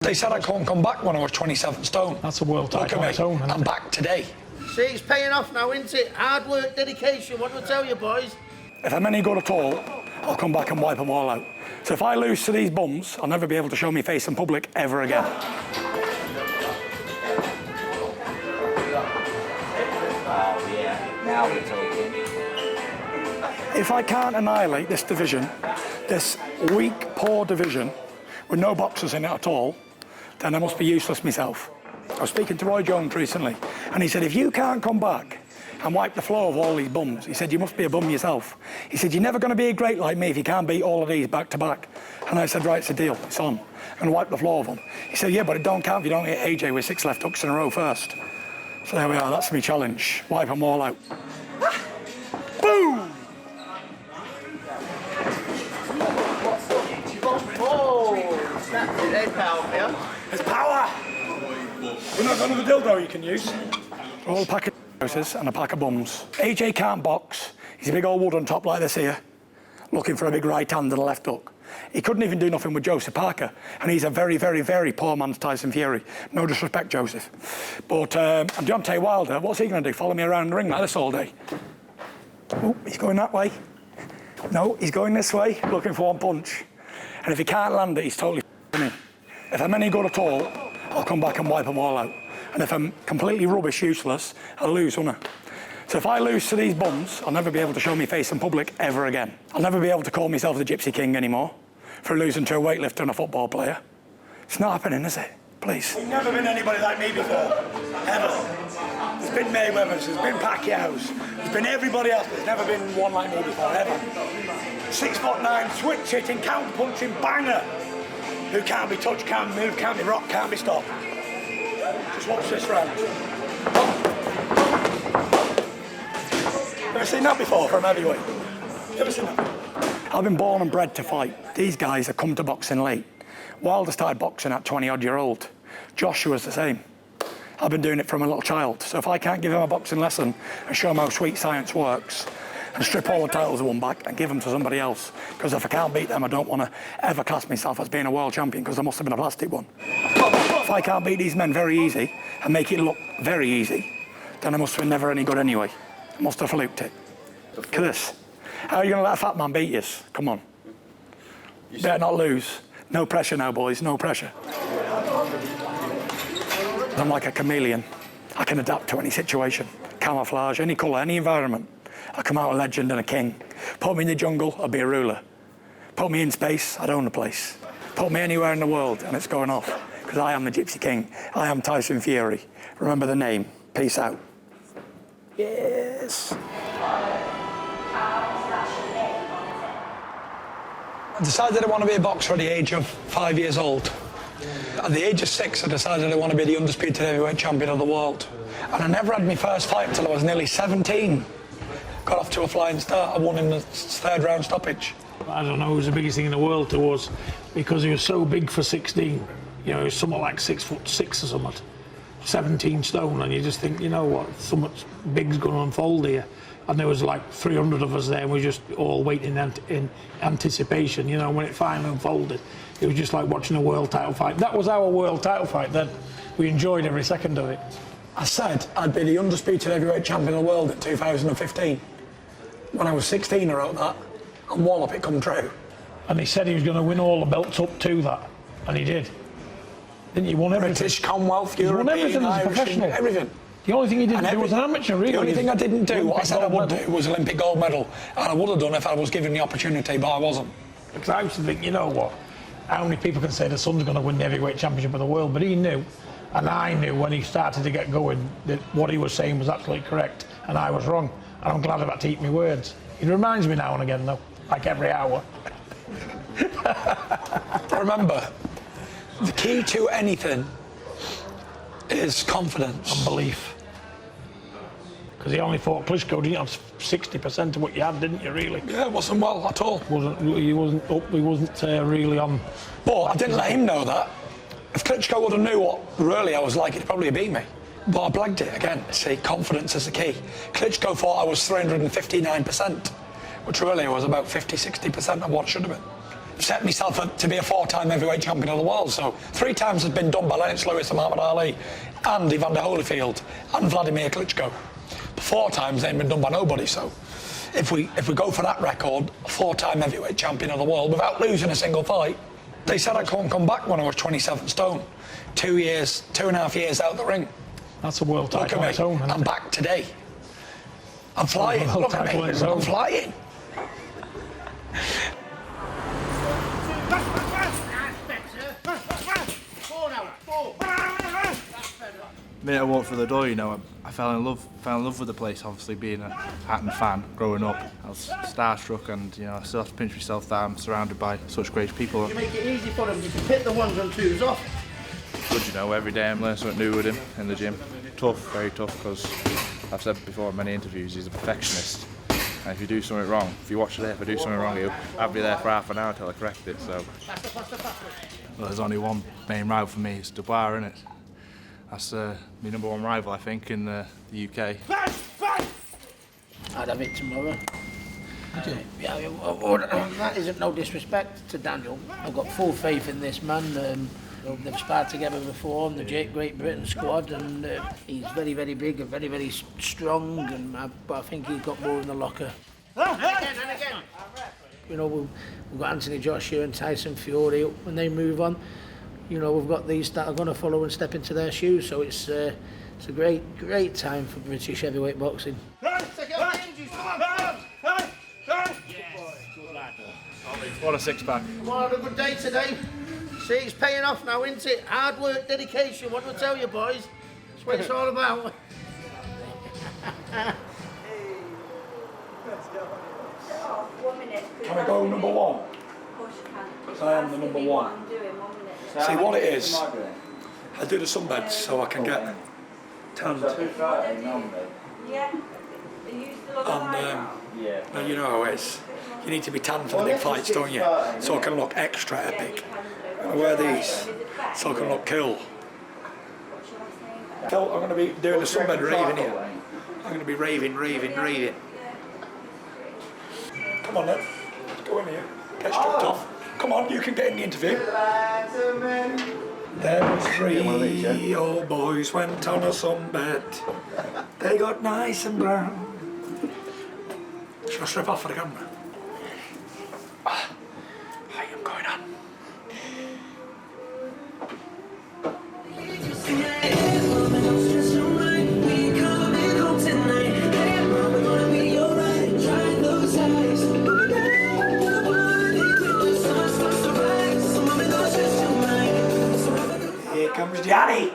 They said I couldn't come back when I was 27 stone. That's a world title on its own. I'm back today. See, it's paying off now, isn't it? Hard work, dedication, what do I tell you, boys? If I'm any good at all, I'll come back and wipe them all out. So if I lose to these bums, I'll never be able to show my face in public ever again. Oh, yeah. Now we're talking. If I can't annihilate this division, this weak, poor division, with no boxers in it at all, then I must be useless myself. I was speaking to Roy Jones recently, and he said, if you can't come back and wipe the floor of all these bums, he said, you must be a bum yourself. He said, you're never going to be a great like me if you can't beat all of these back to back. And I said, right, it's a deal, it's on. I'm going to wipe the floor of them. He said, yeah, but it don't count if you don't hit AJ with 6 left hooks in a row first. So there we are, that's my challenge. Wipe them all out. Boom! Oh, snapped it. There's power for you. There's power! We've not got another dildo you can use. A whole pack of doses and a pack of bums. AJ can't box. He's a big old wood on top like this here, looking for a big right hand and a left hook. He couldn't even do nothing with Joseph Parker, and he's a very, very, very poor man's Tyson Fury. No disrespect, Joseph. But Deontay Wilder, what's he going to do? Follow me around the ring like this all day? Oh, he's going that way. No, he's going this way, looking for one punch. And if he can't land it, he's totally me. If I'm any good at all, I'll come back and wipe them all out. And if I'm completely rubbish, useless, I'll lose, won't I? So if I lose to these bums, I'll never be able to show my face in public ever again. I'll never be able to call myself the Gypsy King anymore for losing to a weightlifter and a football player. It's not happening, is it? Please. There's never been anybody like me before, ever. There's been Mayweather's, there's been Pacquiao's, there's been everybody else, there's never been one like me before, ever. 6'9", switch hitting, counter punching, banger. Who can't be touched, can't move, can't be rocked, can't be stopped. Just watch this round. Never seen that before from heavyweight. Never seen that. I've been born and bred to fight. These guys have come to boxing late. Wilder started boxing at 20-odd-year-old. Joshua's the same. I've been doing it from a little child. So if I can't give him a boxing lesson and show him how sweet science works, and strip all the titles of one back and give them to somebody else, because if I can't beat them, I don't want to ever class myself as being a world champion, because I must have been a plastic one. If I can't beat these men very easy and make it look very easy, then I must have been never any good anyway. I must have fluked it. Look at this. How are you going to let a fat man beat you? Come on. Better not lose. No pressure now, boys, no pressure. I'm like a chameleon. I can adapt to any situation. Camouflage, any colour, any environment. I come out a legend and a king. Put me in the jungle, I'll be a ruler. Put me in space, I'd own the place. Put me anywhere in the world and it's going off. Because I am the Gypsy King. I am Tyson Fury. Remember the name. Peace out. Yes. I decided I want to be a boxer at the age of 5 years old. At the age of 6, I decided I want to be the undisputed heavyweight champion of the world. And I never had my first fight until I was nearly 17. Got off to a flying start. I won in the 3rd round stoppage. I don't know, it was the biggest thing in the world to us because he was so big for 16. You know, he was something like 6'6" or something, 17 stone, and you just think, you know what, so much big's going to unfold here. And there was like 300 of us there, and we were just all waiting in anticipation. You know, when it finally unfolded, it was just like watching a world title fight. That was our world title fight then. We enjoyed every second of it. I said I'd be the undisputed heavyweight champion of the world in 2015. When I was 16, I wrote that, and wallop, it come true. And he said he was going to win all the belts up to that, and he did. Didn't he? Won everything. British, Commonwealth, He won European, everything as a Irish, professional. everything. The only thing he didn't do was an amateur, really. The only thing I didn't do, what I said I would do, was Olympic gold medal. And I would have done if I was given the opportunity, but I wasn't. Because I used to think, you know what, how many people can say the son's going to win the heavyweight championship of the world? But he knew, and I knew when he started to get going, that what he was saying was absolutely correct, and I was wrong. And I'm glad I've had to eat my words. It reminds me now and again, though, like every hour. Remember, the key to anything is confidence. And belief. Because he only fought Klitschko, didn't you have 60% of what you had, didn't you, really? Yeah, it wasn't well at all. He wasn't up, he wasn't really on. But I didn't let him know that. If Klitschko would have knew what really I was like, he'd probably beat me. But I blagged it again. See, confidence is the key. Klitschko thought I was 359%, which really was about 50-60% of what it should have been. set myself up to be a 4-time heavyweight champion of the world. So 3 times has been done by Lennox Lewis and Muhammad Ali and Evander Holyfield and Vladimir Klitschko. 4 times they ain't been done by nobody. So if we go for that record, a 4-time heavyweight champion of the world without losing a single fight. They said I couldn't come back when I was 27 stone. 2.5 years out of the ring. That's a world title on its own. I'm back today. I'm flying. Look at me. I'm flying. The minute I walked through the door, you know, I fell in love with the place. Obviously, being a Hatton fan growing up, I was starstruck, and you know, I still have to pinch myself that I'm surrounded by such great people. You make it easy for them. You can pick the 1s and 2s off. Good, you know, every day I'm learning something new with him in the gym. Tough, very tough, because I've said before in many interviews, he's a perfectionist. And if you do something wrong, if you watch it, if I do something wrong, I'll be there for half an hour till I correct it. So, well, there's only one main rival for me. It's Dubois, isn't it? That's my #1 rival, I think, in the UK. I'd have it tomorrow. Yeah, that isn't no disrespect to Daniel. I've got full faith in this man. They've sparred together before on the Great Britain squad, and he's very, very big and very, very strong. But I think he's got more in the locker. Again. You know, we've got Anthony Joshua and Tyson Fury. When they move on, you know, we've got these that are going to follow and step into their shoes. So it's a great time for British heavyweight boxing. What a 6-pack. Well, had a good day today. See, it's paying off now, isn't it? Hard work, dedication. What do I tell you, boys? That's what it's all about. Can I go #1? Because I am the #1. See what it is? I do the sunbeds so I can get tanned. And you know how it is. You need to be tanned for the big fights, don't you? So I can look extra epic. I wear these so I can look cool. I'm going to be doing a sunbed raving here. I'm going to be raving. Come on then, go in here, get stripped off. Come on, you can get in the interview. There was 3 old boys went on a sunbed. They got nice and brown. Should I strip off for the camera? I am going on. Here comes Daddy.